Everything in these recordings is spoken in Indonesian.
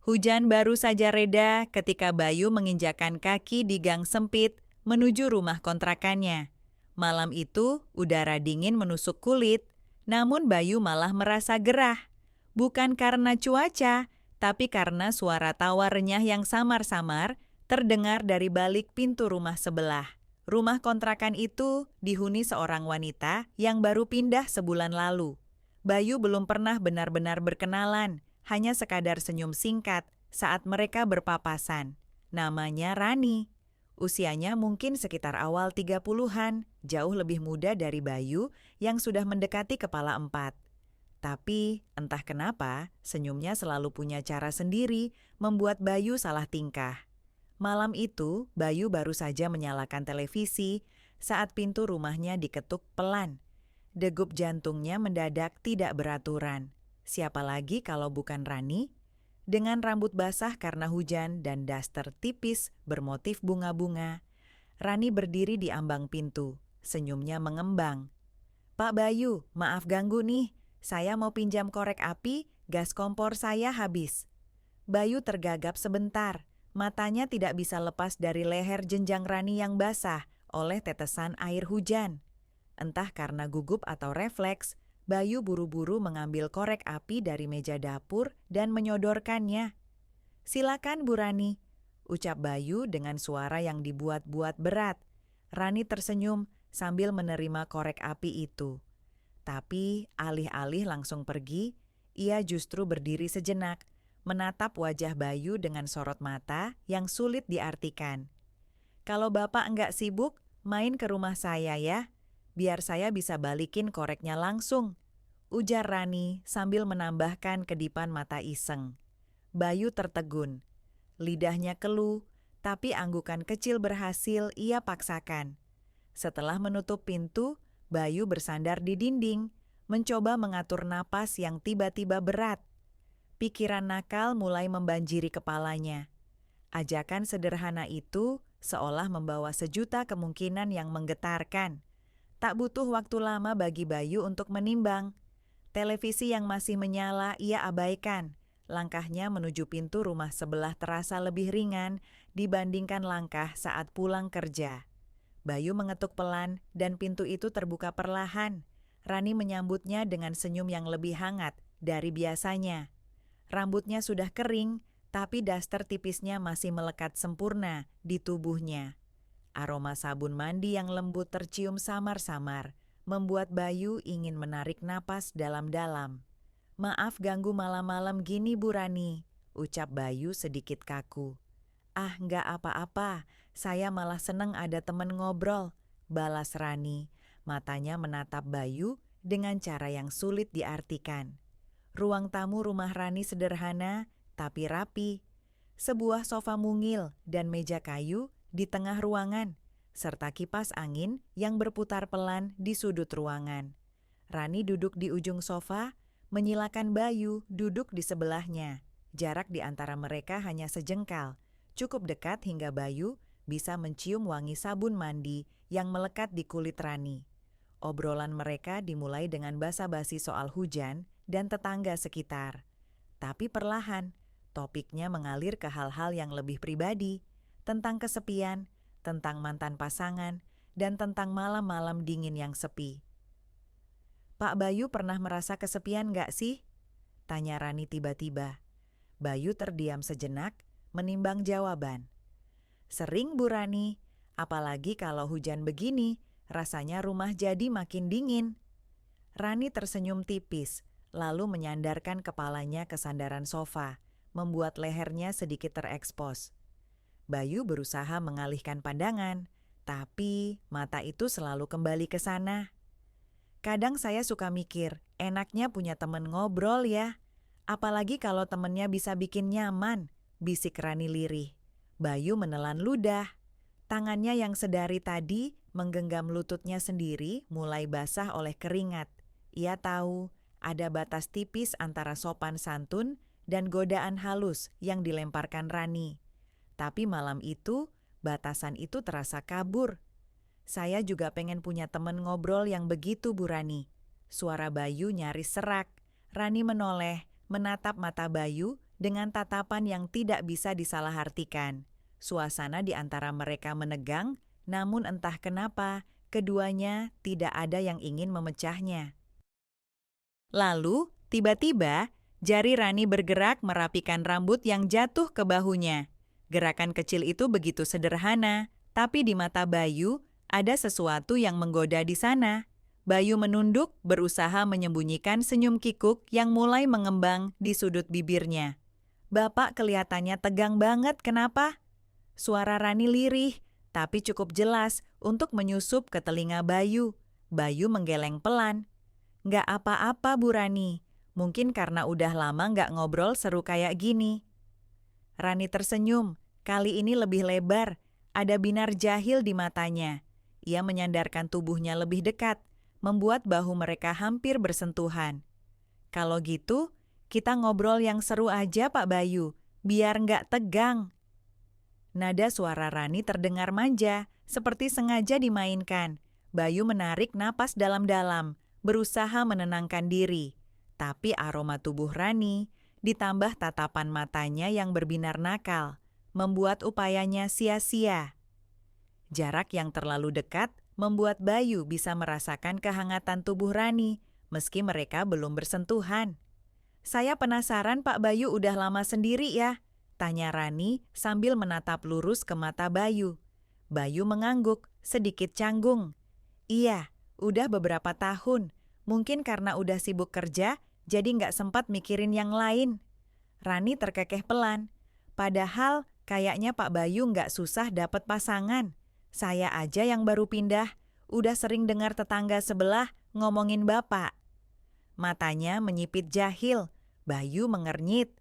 Hujan baru saja reda ketika Bayu menginjakan kaki di gang sempit menuju rumah kontrakannya. Malam itu, udara dingin menusuk kulit, namun Bayu malah merasa gerah. Bukan karena cuaca, tapi karena suara tawa renyah yang samar-samar terdengar dari balik pintu rumah sebelah. Rumah kontrakan itu dihuni seorang wanita yang baru pindah sebulan lalu. Bayu belum pernah benar-benar berkenalan, hanya sekadar senyum singkat saat mereka berpapasan. Namanya Rani. Usianya mungkin sekitar awal 30-an, jauh lebih muda dari Bayu yang sudah mendekati kepala 4. Tapi entah kenapa, senyumnya selalu punya cara sendiri membuat Bayu salah tingkah. Malam itu, Bayu baru saja menyalakan televisi saat pintu rumahnya diketuk pelan. Degup jantungnya mendadak tidak beraturan. Siapa lagi kalau bukan Rani? Dengan rambut basah karena hujan dan daster tipis bermotif bunga-bunga, Rani berdiri di ambang pintu, senyumnya mengembang. "Pak Bayu, maaf ganggu nih. Saya mau pinjam korek api, gas kompor saya habis." Bayu tergagap sebentar. Matanya tidak bisa lepas dari leher jenjang Rani yang basah oleh tetesan air hujan. Entah karena gugup atau refleks, Bayu buru-buru mengambil korek api dari meja dapur dan menyodorkannya. "Silakan Bu Rani," ucap Bayu dengan suara yang dibuat-buat berat. Rani tersenyum sambil menerima korek api itu. Tapi alih-alih langsung pergi, ia justru berdiri sejenak, menatap wajah Bayu dengan sorot mata yang sulit diartikan. "Kalau Bapak enggak sibuk, main ke rumah saya ya. Biar saya bisa balikin koreknya langsung," ujar Rani sambil menambahkan kedipan mata iseng. Bayu tertegun. Lidahnya keluh, tapi anggukan kecil berhasil ia paksakan. Setelah menutup pintu, Bayu bersandar di dinding, mencoba mengatur napas yang tiba-tiba berat. Pikiran nakal mulai membanjiri kepalanya. Ajakan sederhana itu seolah membawa sejuta kemungkinan yang menggetarkan. Tak butuh waktu lama bagi Bayu untuk menimbang. Televisi yang masih menyala ia abaikan. Langkahnya menuju pintu rumah sebelah terasa lebih ringan dibandingkan langkah saat pulang kerja. Bayu mengetuk pelan dan pintu itu terbuka perlahan. Rani menyambutnya dengan senyum yang lebih hangat dari biasanya. Rambutnya sudah kering, tapi daster tipisnya masih melekat sempurna di tubuhnya. Aroma sabun mandi yang lembut tercium samar-samar, membuat Bayu ingin menarik napas dalam-dalam. "Maaf ganggu malam-malam gini Bu Rani," ucap Bayu sedikit kaku. "Ah, nggak apa-apa, saya malah seneng ada temen ngobrol," balas Rani. Matanya menatap Bayu dengan cara yang sulit diartikan. Ruang tamu rumah Rani sederhana, tapi rapi. Sebuah sofa mungil dan meja kayu di tengah ruangan, serta kipas angin yang berputar pelan di sudut ruangan. Rani duduk di ujung sofa, menyilakan Bayu duduk di sebelahnya. Jarak di antara mereka hanya sejengkal, cukup dekat hingga Bayu bisa mencium wangi sabun mandi yang melekat di kulit Rani. Obrolan mereka dimulai dengan basa-basi soal hujan dan tetangga sekitar. Tapi perlahan, topiknya mengalir ke hal-hal yang lebih pribadi, tentang kesepian, tentang mantan pasangan, dan tentang malam-malam dingin yang sepi. "Pak Bayu pernah merasa kesepian nggak sih?" tanya Rani tiba-tiba. Bayu terdiam sejenak, menimbang jawaban. "Sering Bu Rani, apalagi kalau hujan begini, rasanya rumah jadi makin dingin." Rani tersenyum tipis, lalu menyandarkan kepalanya ke sandaran sofa, membuat lehernya sedikit terekspos. Bayu berusaha mengalihkan pandangan, tapi mata itu selalu kembali ke sana. "Kadang saya suka mikir, enaknya punya temen ngobrol ya. Apalagi kalau temennya bisa bikin nyaman," bisik Rani lirih. Bayu menelan ludah. Tangannya yang sedari tadi menggenggam lututnya sendiri mulai basah oleh keringat. Ia tahu ada batas tipis antara sopan santun dan godaan halus yang dilemparkan Rani. Tapi malam itu, batasan itu terasa kabur. "Saya juga pengen punya temen ngobrol yang begitu Bu Rani." Suara Bayu nyaris serak. Rani menoleh, menatap mata Bayu dengan tatapan yang tidak bisa disalahartikan. Suasana di antara mereka menegang, namun entah kenapa, keduanya tidak ada yang ingin memecahnya. Lalu, tiba-tiba, jari Rani bergerak merapikan rambut yang jatuh ke bahunya. Gerakan kecil itu begitu sederhana, tapi di mata Bayu, ada sesuatu yang menggoda di sana. Bayu menunduk, berusaha menyembunyikan senyum kikuk yang mulai mengembang di sudut bibirnya. Bapak kelihatannya tegang banget, kenapa? Suara Rani lirih, tapi cukup jelas untuk menyusup ke telinga Bayu. Bayu menggeleng pelan. Nggak apa-apa, Bu Rani. Mungkin karena udah lama nggak ngobrol seru kayak gini. Rani tersenyum, kali ini lebih lebar. Ada binar jahil di matanya. Ia menyandarkan tubuhnya lebih dekat, membuat bahu mereka hampir bersentuhan. Kalau gitu, kita ngobrol yang seru aja Pak Bayu, biar nggak tegang. Nada suara Rani terdengar manja, seperti sengaja dimainkan. Bayu menarik napas dalam-dalam, berusaha menenangkan diri. Tapi aroma tubuh Rani, ditambah tatapan matanya yang berbinar nakal, membuat upayanya sia-sia. Jarak yang terlalu dekat membuat Bayu bisa merasakan kehangatan tubuh Rani, meski mereka belum bersentuhan. Saya penasaran Pak Bayu udah lama sendiri ya? Tanya Rani sambil menatap lurus ke mata Bayu. Bayu mengangguk, sedikit canggung. Iya, udah beberapa tahun. Mungkin karena udah sibuk kerja, jadi nggak sempat mikirin yang lain. Rani terkekeh pelan. Padahal kayaknya Pak Bayu nggak susah dapat pasangan. Saya aja yang baru pindah, udah sering dengar tetangga sebelah ngomongin Bapak. Matanya menyipit jahil, Bayu mengernyit.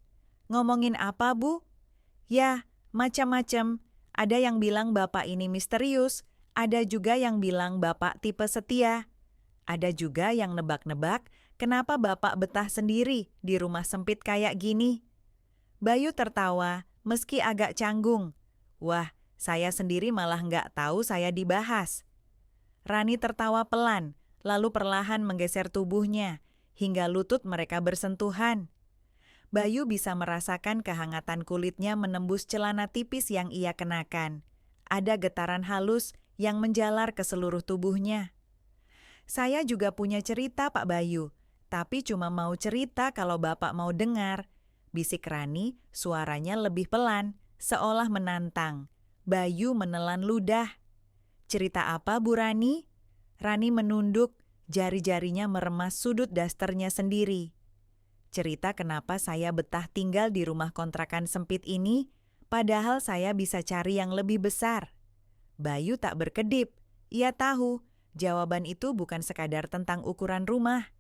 Ngomongin apa, Bu? Ya, macam-macam. Ada yang bilang Bapak ini misterius, ada juga yang bilang Bapak tipe setia. Ada juga yang nebak-nebak kenapa Bapak betah sendiri di rumah sempit kayak gini. Bayu tertawa, meski agak canggung. Wah, saya sendiri malah nggak tahu saya dibahas. Rani tertawa pelan, lalu perlahan menggeser tubuhnya, hingga lutut mereka bersentuhan. Bayu bisa merasakan kehangatan kulitnya menembus celana tipis yang ia kenakan. Ada getaran halus yang menjalar ke seluruh tubuhnya. Saya juga punya cerita, Pak Bayu, tapi cuma mau cerita kalau Bapak mau dengar. Bisik Rani, suaranya lebih pelan, seolah menantang. Bayu menelan ludah. Cerita apa, Bu Rani? Rani menunduk, jari-jarinya meremas sudut dasternya sendiri. Cerita kenapa saya betah tinggal di rumah kontrakan sempit ini, padahal saya bisa cari yang lebih besar. Bayu tak berkedip. Ia tahu, jawaban itu bukan sekadar tentang ukuran rumah.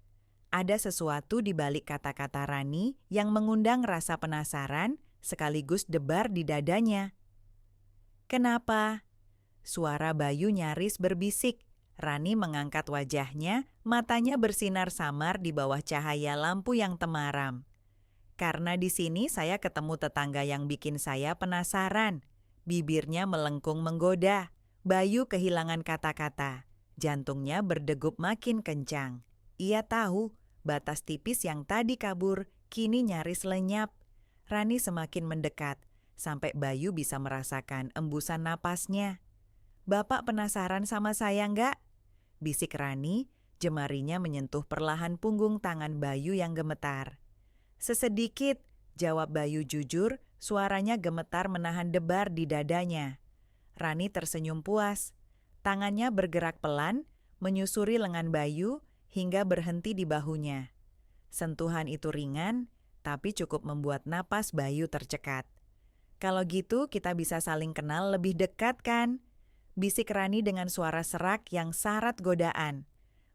Ada sesuatu di balik kata-kata Rani yang mengundang rasa penasaran sekaligus debar di dadanya. Kenapa? Suara Bayu nyaris berbisik. Rani mengangkat wajahnya, matanya bersinar samar di bawah cahaya lampu yang temaram. Karena di sini saya ketemu tetangga yang bikin saya penasaran. Bibirnya melengkung menggoda. Bayu kehilangan kata-kata. Jantungnya berdegup makin kencang. Ia tahu, batas tipis yang tadi kabur, kini nyaris lenyap. Rani semakin mendekat, sampai Bayu bisa merasakan embusan napasnya. Bapak penasaran sama saya nggak? Bisik Rani, jemarinya menyentuh perlahan punggung tangan Bayu yang gemetar. Sesedikit, jawab Bayu jujur, suaranya gemetar menahan debar di dadanya. Rani tersenyum puas. Tangannya bergerak pelan, menyusuri lengan Bayu hingga berhenti di bahunya. Sentuhan itu ringan, tapi cukup membuat napas Bayu tercekat. Kalau gitu kita bisa saling kenal lebih dekat kan? Bisik Rani dengan suara serak yang syarat godaan.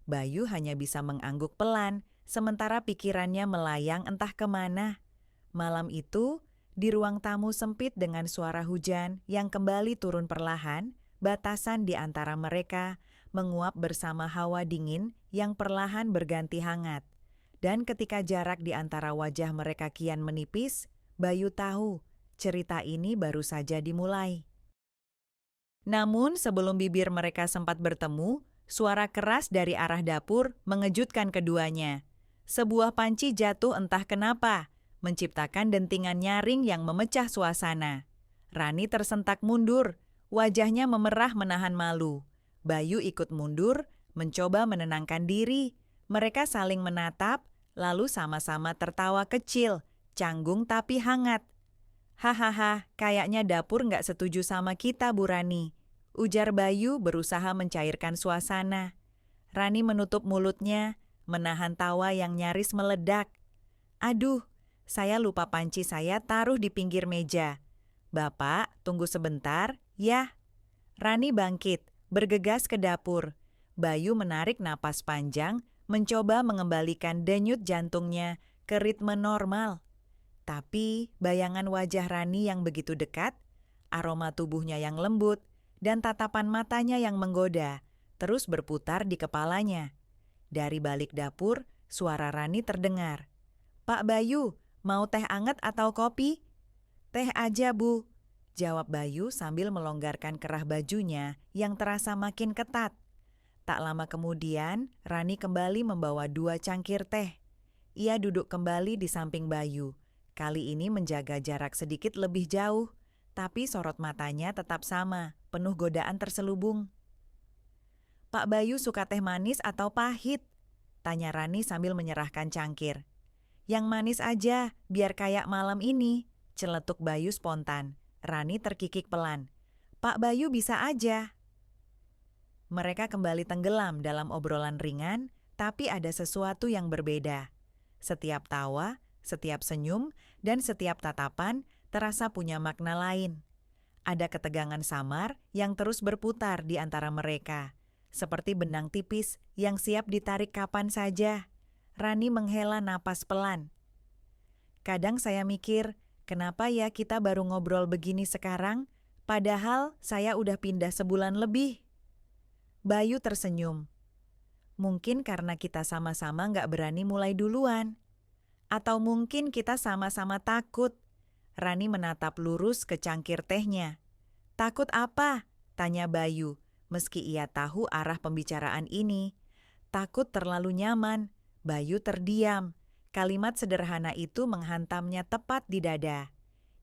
Bayu hanya bisa mengangguk pelan, sementara pikirannya melayang entah kemana. Malam itu, di ruang tamu sempit dengan suara hujan yang kembali turun perlahan, batasan di antara mereka menguap bersama hawa dingin yang perlahan berganti hangat. Dan ketika jarak di antara wajah mereka kian menipis, Bayu tahu cerita ini baru saja dimulai. Namun sebelum bibir mereka sempat bertemu, suara keras dari arah dapur mengejutkan keduanya. Sebuah panci jatuh entah kenapa, menciptakan dentingan nyaring yang memecah suasana. Rani tersentak mundur, wajahnya memerah menahan malu. Bayu ikut mundur, mencoba menenangkan diri. Mereka saling menatap, lalu sama-sama tertawa kecil, canggung tapi hangat. Hahaha, kayaknya dapur nggak setuju sama kita, Bu Rani. Ujar Bayu berusaha mencairkan suasana. Rani menutup mulutnya, menahan tawa yang nyaris meledak. Aduh, saya lupa panci saya taruh di pinggir meja. Bapak, tunggu sebentar, ya. Rani bangkit, bergegas ke dapur. Bayu menarik napas panjang, mencoba mengembalikan denyut jantungnya ke ritme normal. Tapi bayangan wajah Rani yang begitu dekat, aroma tubuhnya yang lembut, dan tatapan matanya yang menggoda terus berputar di kepalanya. Dari balik dapur, suara Rani terdengar. Pak Bayu, mau teh anget atau kopi? Teh aja, Bu, jawab Bayu sambil melonggarkan kerah bajunya yang terasa makin ketat. Tak lama kemudian, Rani kembali membawa 2 cangkir teh. Ia duduk kembali di samping Bayu. Kali ini menjaga jarak sedikit lebih jauh, tapi sorot matanya tetap sama, penuh godaan terselubung. Pak Bayu suka teh manis atau pahit? Tanya Rani sambil menyerahkan cangkir. Yang manis aja, biar kayak malam ini, celetuk Bayu spontan. Rani terkikik pelan. Pak Bayu bisa aja. Mereka kembali tenggelam dalam obrolan ringan, tapi ada sesuatu yang berbeda. Setiap tawa, setiap senyum, dan setiap tatapan terasa punya makna lain. Ada ketegangan samar yang terus berputar di antara mereka, seperti benang tipis yang siap ditarik kapan saja. Rani menghela napas pelan. Kadang saya mikir, kenapa ya kita baru ngobrol begini sekarang, padahal saya udah pindah sebulan lebih. Bayu tersenyum. Mungkin karena kita sama-sama nggak berani mulai duluan. Atau mungkin kita sama-sama takut. Rani menatap lurus ke cangkir tehnya. Takut apa? Tanya Bayu, meski ia tahu arah pembicaraan ini. Takut terlalu nyaman. Bayu terdiam. Kalimat sederhana itu menghantamnya tepat di dada.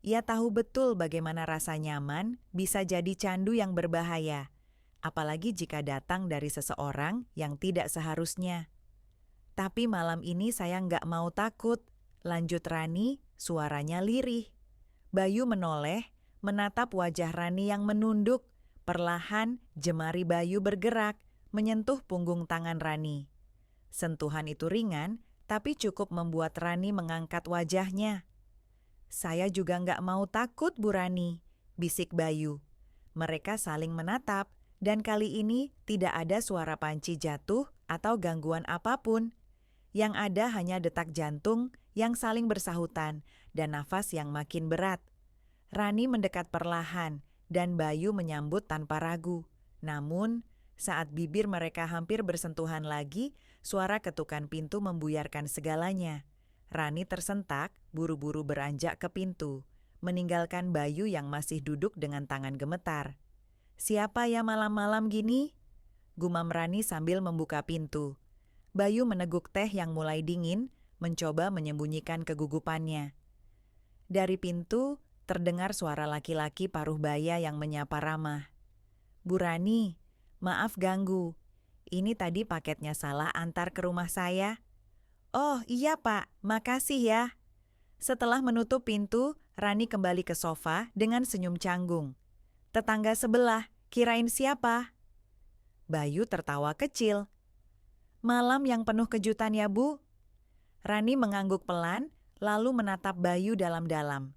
Ia tahu betul bagaimana rasa nyaman bisa jadi candu yang berbahaya. Apalagi jika datang dari seseorang yang tidak seharusnya. Tapi malam ini saya nggak mau takut, lanjut Rani, suaranya lirih. Bayu menoleh, menatap wajah Rani yang menunduk. Perlahan, jemari Bayu bergerak, menyentuh punggung tangan Rani. Sentuhan itu ringan, tapi cukup membuat Rani mengangkat wajahnya. Saya juga nggak mau takut, Bu Rani, bisik Bayu. Mereka saling menatap, dan kali ini tidak ada suara panci jatuh atau gangguan apapun. Yang ada hanya detak jantung yang saling bersahutan dan nafas yang makin berat. Rani mendekat perlahan dan Bayu menyambut tanpa ragu. Namun, saat bibir mereka hampir bersentuhan lagi, suara ketukan pintu membuyarkan segalanya. Rani tersentak, buru-buru beranjak ke pintu, meninggalkan Bayu yang masih duduk dengan tangan gemetar. Siapa ya malam-malam gini? Gumam Rani sambil membuka pintu. Bayu meneguk teh yang mulai dingin, mencoba menyembunyikan kegugupannya. Dari pintu, terdengar suara laki-laki paruh baya yang menyapa ramah. Bu Rani, maaf ganggu. Ini tadi paketnya salah antar ke rumah saya. Oh iya Pak, makasih ya. Setelah menutup pintu, Rani kembali ke sofa dengan senyum canggung. Tetangga sebelah, kirain siapa? Bayu tertawa kecil. Malam yang penuh kejutan ya, Bu. Rani mengangguk pelan, lalu menatap Bayu dalam-dalam.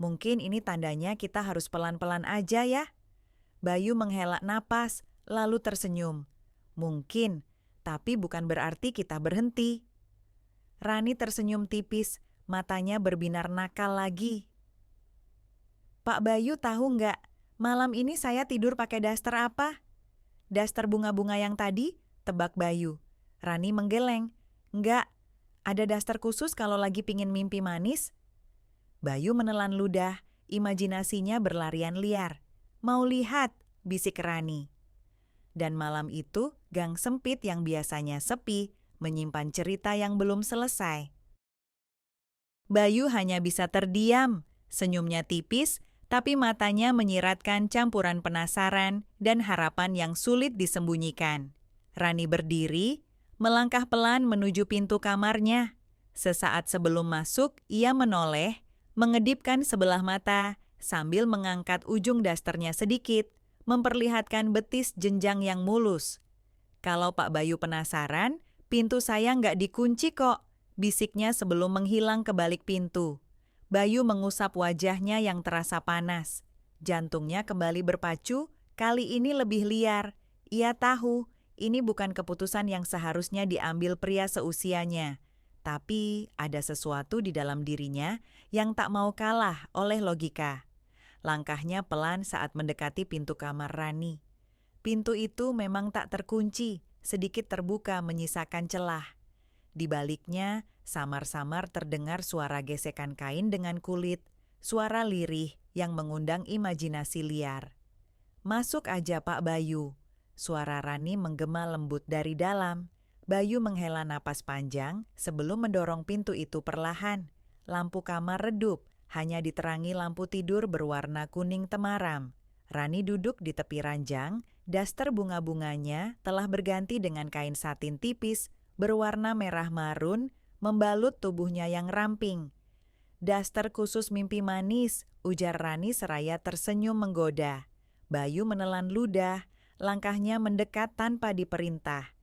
Mungkin ini tandanya kita harus pelan-pelan aja ya. Bayu menghela napas, lalu tersenyum. Mungkin, tapi bukan berarti kita berhenti. Rani tersenyum tipis, matanya berbinar nakal lagi. Pak Bayu tahu nggak, malam ini saya tidur pakai daster apa? Daster bunga-bunga yang tadi, tebak Bayu. Rani menggeleng. Enggak, ada daster khusus kalau lagi pingin mimpi manis. Bayu menelan ludah, imajinasinya berlarian liar. Mau lihat, bisik Rani. Dan malam itu, gang sempit yang biasanya sepi, menyimpan cerita yang belum selesai. Bayu hanya bisa terdiam, senyumnya tipis, tapi matanya menyiratkan campuran penasaran dan harapan yang sulit disembunyikan. Rani berdiri, melangkah pelan menuju pintu kamarnya. Sesaat sebelum masuk, ia menoleh, mengedipkan sebelah mata, sambil mengangkat ujung dasternya sedikit, memperlihatkan betis jenjang yang mulus. "Kalau Pak Bayu penasaran, pintu saya nggak dikunci kok," bisiknya sebelum menghilang ke balik pintu. Bayu mengusap wajahnya yang terasa panas. Jantungnya kembali berpacu, kali ini lebih liar. Ia tahu, ini bukan keputusan yang seharusnya diambil pria seusianya. Tapi ada sesuatu di dalam dirinya yang tak mau kalah oleh logika. Langkahnya pelan saat mendekati pintu kamar Rani. Pintu itu memang tak terkunci, sedikit terbuka menyisakan celah. Di baliknya, samar-samar terdengar suara gesekan kain dengan kulit, suara lirih yang mengundang imajinasi liar. "Masuk aja Pak Bayu." Suara Rani menggema lembut dari dalam. Bayu menghela napas panjang sebelum mendorong pintu itu perlahan. Lampu kamar redup, hanya diterangi lampu tidur berwarna kuning temaram. Rani duduk di tepi ranjang, daster bunga-bunganya telah berganti dengan kain satin tipis berwarna merah marun, membalut tubuhnya yang ramping. "Daster khusus mimpi manis," ujar Rani seraya tersenyum menggoda. Bayu menelan ludah, langkahnya mendekat tanpa diperintah.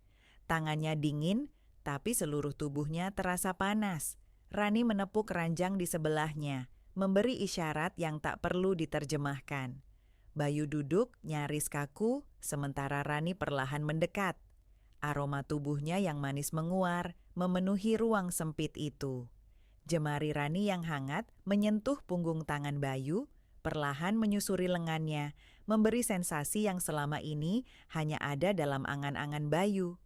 Tangannya dingin, tapi seluruh tubuhnya terasa panas. Rani menepuk ranjang di sebelahnya, memberi isyarat yang tak perlu diterjemahkan. Bayu duduk nyaris kaku, sementara Rani perlahan mendekat. Aroma tubuhnya yang manis menguar, memenuhi ruang sempit itu. Jemari Rani yang hangat menyentuh punggung tangan Bayu, perlahan menyusuri lengannya, memberi sensasi yang selama ini hanya ada dalam angan-angan Bayu.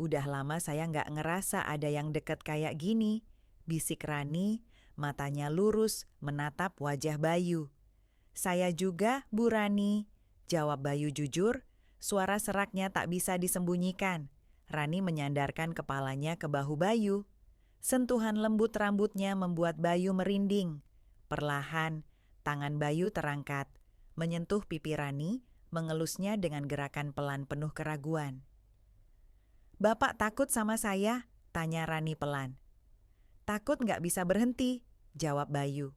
"Udah lama saya nggak ngerasa ada yang deket kayak gini," bisik Rani, matanya lurus menatap wajah Bayu. "Saya juga, Bu Rani," jawab Bayu jujur. Suara seraknya tak bisa disembunyikan. Rani menyandarkan kepalanya ke bahu Bayu. Sentuhan lembut rambutnya membuat Bayu merinding. Perlahan, tangan Bayu terangkat, menyentuh pipi Rani, mengelusnya dengan gerakan pelan penuh keraguan. "Bapak takut sama saya?" tanya Rani pelan. "Takut nggak bisa berhenti," jawab Bayu.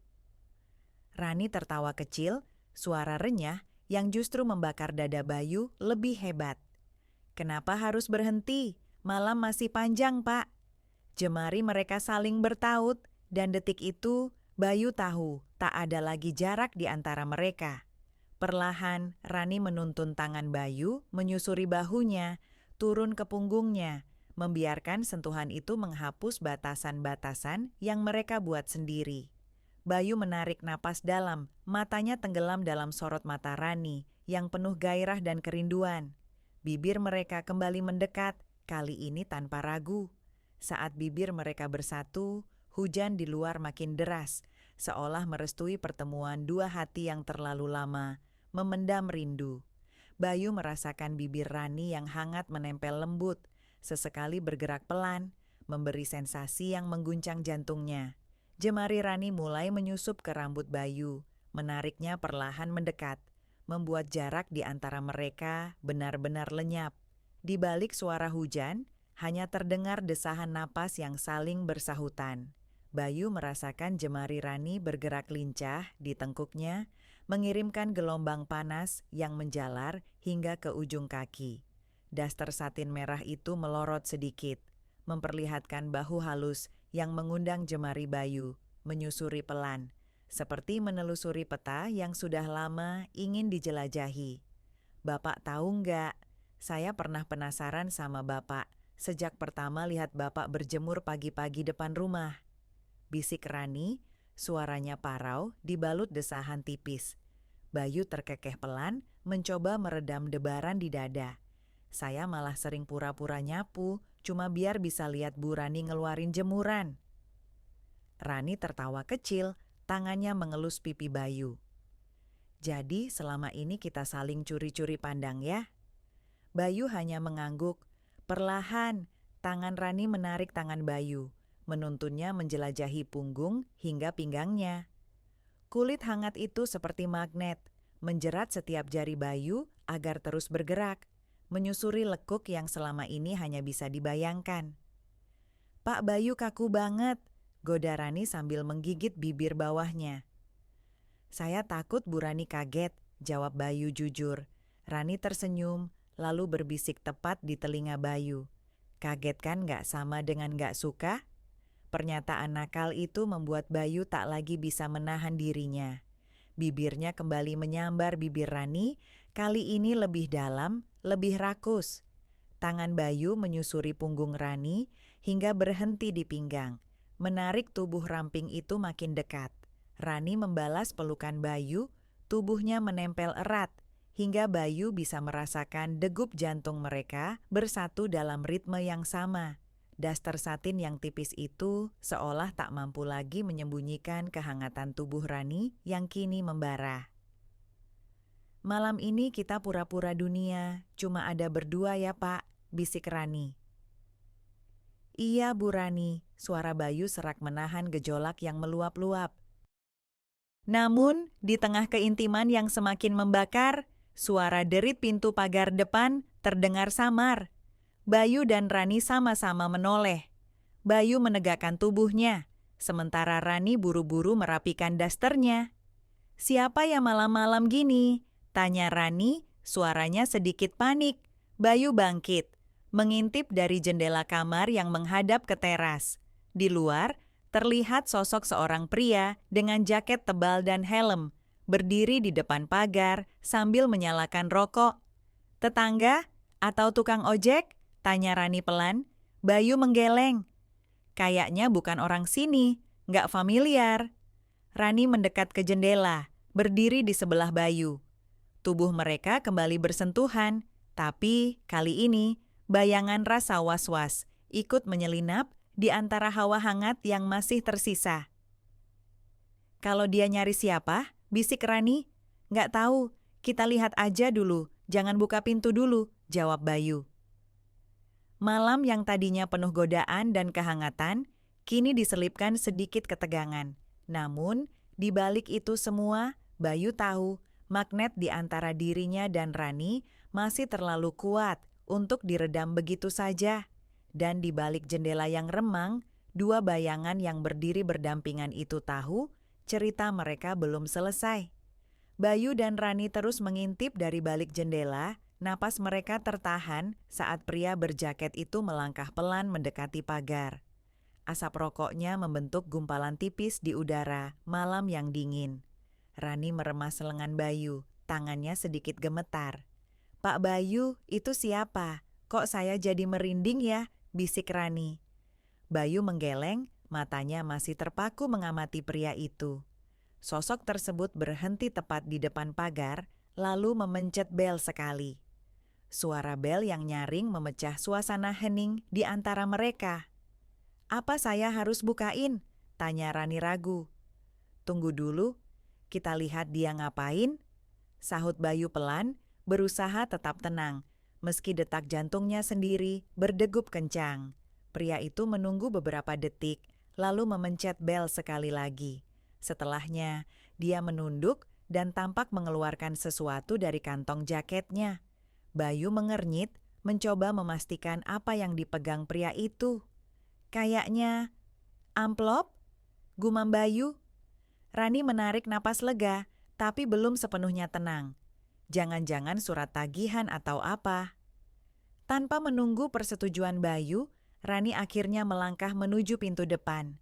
Rani tertawa kecil, suara renyah yang justru membakar dada Bayu lebih hebat. "Kenapa harus berhenti? Malam masih panjang, Pak." Jemari mereka saling bertaut, dan detik itu Bayu tahu tak ada lagi jarak di antara mereka. Perlahan Rani menuntun tangan Bayu menyusuri bahunya, turun ke punggungnya, membiarkan sentuhan itu menghapus batasan-batasan yang mereka buat sendiri. Bayu menarik napas dalam, matanya tenggelam dalam sorot mata Rani yang penuh gairah dan kerinduan. Bibir mereka kembali mendekat, kali ini tanpa ragu. Saat bibir mereka bersatu, hujan di luar makin deras, seolah merestui pertemuan dua hati yang terlalu lama, memendam rindu. Bayu merasakan bibir Rani yang hangat menempel lembut, sesekali bergerak pelan, memberi sensasi yang mengguncang jantungnya. Jemari Rani mulai menyusup ke rambut Bayu, menariknya perlahan mendekat, membuat jarak di antara mereka benar-benar lenyap. Di balik suara hujan, hanya terdengar desahan napas yang saling bersahutan. Bayu merasakan jemari Rani bergerak lincah di tengkuknya, mengirimkan gelombang panas yang menjalar hingga ke ujung kaki. Daster satin merah itu melorot sedikit, memperlihatkan bahu halus yang mengundang jemari Bayu, menyusuri pelan, seperti menelusuri peta yang sudah lama ingin dijelajahi. "Bapak tahu nggak, saya pernah penasaran sama Bapak sejak pertama lihat Bapak berjemur pagi-pagi depan rumah," bisik Rani, suaranya parau dibalut desahan tipis. Bayu terkekeh pelan, mencoba meredam debaran di dada. "Saya malah sering pura-pura nyapu, cuma biar bisa lihat Bu Rani ngeluarin jemuran." Rani tertawa kecil, tangannya mengelus pipi Bayu. "Jadi selama ini kita saling curi-curi pandang ya?" Bayu hanya mengangguk. Perlahan, tangan Rani menarik tangan Bayu, menuntunnya menjelajahi punggung hingga pinggangnya. Kulit hangat itu seperti magnet, menjerat setiap jari Bayu agar terus bergerak, menyusuri lekuk yang selama ini hanya bisa dibayangkan. "Pak Bayu kaku banget," goda Rani sambil menggigit bibir bawahnya. "Saya takut Bu Rani kaget," jawab Bayu jujur. Rani tersenyum, lalu berbisik tepat di telinga Bayu. "Kaget kan gak sama dengan gak suka?" Pernyataan nakal itu membuat Bayu tak lagi bisa menahan dirinya. Bibirnya kembali menyambar bibir Rani, kali ini lebih dalam, lebih rakus. Tangan Bayu menyusuri punggung Rani hingga berhenti di pinggang, menarik tubuh ramping itu makin dekat. Rani membalas pelukan Bayu, tubuhnya menempel erat, hingga Bayu bisa merasakan degup jantung mereka bersatu dalam ritme yang sama. Daster satin yang tipis itu seolah tak mampu lagi menyembunyikan kehangatan tubuh Rani yang kini membara. "Malam ini kita pura-pura dunia, cuma ada berdua ya Pak," bisik Rani. "Iya Bu Rani," suara Bayu serak menahan gejolak yang meluap-luap. Namun, di tengah keintiman yang semakin membakar, suara derit pintu pagar depan terdengar samar. Bayu dan Rani sama-sama menoleh. Bayu menegakkan tubuhnya, sementara Rani buru-buru merapikan dasternya. "Siapa yang malam-malam gini?" tanya Rani, suaranya sedikit panik. Bayu bangkit, mengintip dari jendela kamar yang menghadap ke teras. Di luar, terlihat sosok seorang pria dengan jaket tebal dan helm, berdiri di depan pagar sambil menyalakan rokok. "Tetangga atau tukang ojek?" tanya Rani pelan. Bayu menggeleng. "Kayaknya bukan orang sini, nggak familiar." Rani mendekat ke jendela, berdiri di sebelah Bayu. Tubuh mereka kembali bersentuhan, tapi kali ini bayangan rasa was-was ikut menyelinap di antara hawa hangat yang masih tersisa. "Kalau dia nyari siapa?" bisik Rani. "Nggak tahu, kita lihat aja dulu, jangan buka pintu dulu," jawab Bayu. Malam yang tadinya penuh godaan dan kehangatan, kini diselipkan sedikit ketegangan. Namun, di balik itu semua, Bayu tahu magnet di antara dirinya dan Rani masih terlalu kuat untuk diredam begitu saja. Dan di balik jendela yang remang, dua bayangan yang berdiri berdampingan itu tahu cerita mereka belum selesai. Bayu dan Rani terus mengintip dari balik jendela. Napas mereka tertahan saat pria berjaket itu melangkah pelan mendekati pagar. Asap rokoknya membentuk gumpalan tipis di udara malam yang dingin. Rani meremas lengan Bayu, tangannya sedikit gemetar. "Pak Bayu, itu siapa? Kok saya jadi merinding ya?" bisik Rani. Bayu menggeleng, matanya masih terpaku mengamati pria itu. Sosok tersebut berhenti tepat di depan pagar, lalu memencet bel sekali. Suara bel yang nyaring memecah suasana hening di antara mereka. "Apa saya harus bukain?" tanya Rani ragu. "Tunggu dulu, kita lihat dia ngapain," sahut Bayu pelan, berusaha tetap tenang, meski detak jantungnya sendiri berdegup kencang. Pria itu menunggu beberapa detik, lalu memencet bel sekali lagi. Setelahnya, dia menunduk dan tampak mengeluarkan sesuatu dari kantong jaketnya. Bayu mengernyit, mencoba memastikan apa yang dipegang pria itu. "Kayaknya amplop," gumam Bayu. Rani menarik napas lega, tapi belum sepenuhnya tenang. Jangan-jangan surat tagihan atau apa. Tanpa menunggu persetujuan Bayu, Rani akhirnya melangkah menuju pintu depan.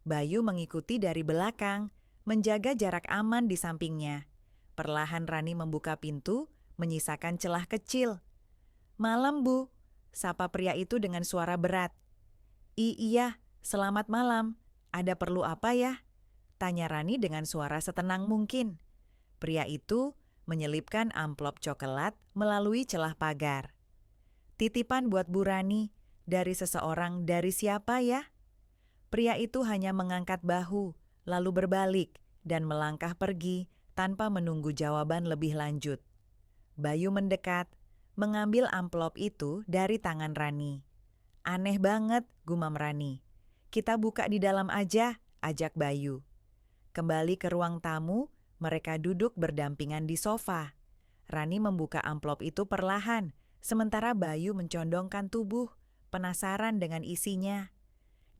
Bayu mengikuti dari belakang, menjaga jarak aman di sampingnya. Perlahan Rani membuka pintu, menyisakan celah kecil. "Malam, Bu," sapa pria itu dengan suara berat. Iya, selamat malam. Ada perlu apa ya?" tanya Rani dengan suara setenang mungkin. Pria itu menyelipkan amplop coklat melalui celah pagar. "Titipan buat Bu Rani, dari seseorang, dari siapa ya?" Pria itu hanya mengangkat bahu, lalu berbalik dan melangkah pergi tanpa menunggu jawaban lebih lanjut. Bayu mendekat, mengambil amplop itu dari tangan Rani. "Aneh banget," gumam Rani. Kita buka di dalam aja, ajak Bayu. Kembali ke ruang tamu, mereka duduk berdampingan di sofa. Rani membuka amplop itu perlahan, sementara Bayu mencondongkan tubuh, penasaran dengan isinya.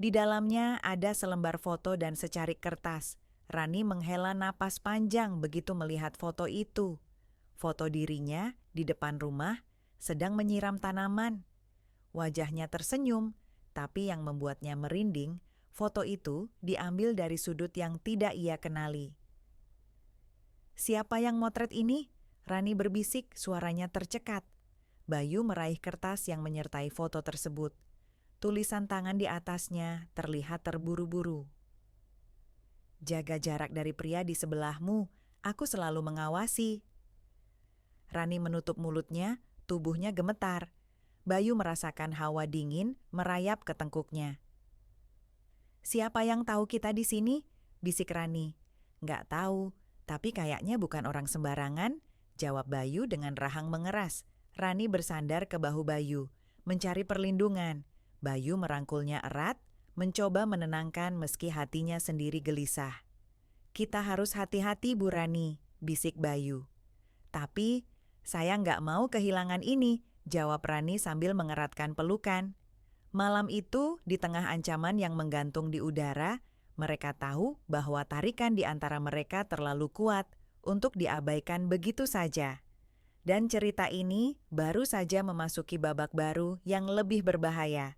Di dalamnya ada selembar foto dan secarik kertas. Rani menghela napas panjang begitu melihat foto itu. Foto dirinya di depan rumah sedang menyiram tanaman. Wajahnya tersenyum, tapi yang membuatnya merinding, foto itu diambil dari sudut yang tidak ia kenali. "Siapa yang motret ini?" Rani berbisik, suaranya tercekat. Bayu meraih kertas yang menyertai foto tersebut. Tulisan tangan di atasnya terlihat terburu-buru. "Jaga jarak dari pria di sebelahmu, aku selalu mengawasi." Rani menutup mulutnya, tubuhnya gemetar. Bayu merasakan hawa dingin merayap ke tengkuknya. "Siapa yang tahu kita di sini?" bisik Rani. "Nggak tahu, tapi kayaknya bukan orang sembarangan," jawab Bayu dengan rahang mengeras. Rani bersandar ke bahu Bayu, mencari perlindungan. Bayu merangkulnya erat, mencoba menenangkan meski hatinya sendiri gelisah. "Kita harus hati-hati, Bu Rani," bisik Bayu. "Tapi saya nggak mau kehilangan ini," jawab Rani sambil mengeratkan pelukan. Malam itu, di tengah ancaman yang menggantung di udara, mereka tahu bahwa tarikan di antara mereka terlalu kuat untuk diabaikan begitu saja. Dan cerita ini baru saja memasuki babak baru yang lebih berbahaya.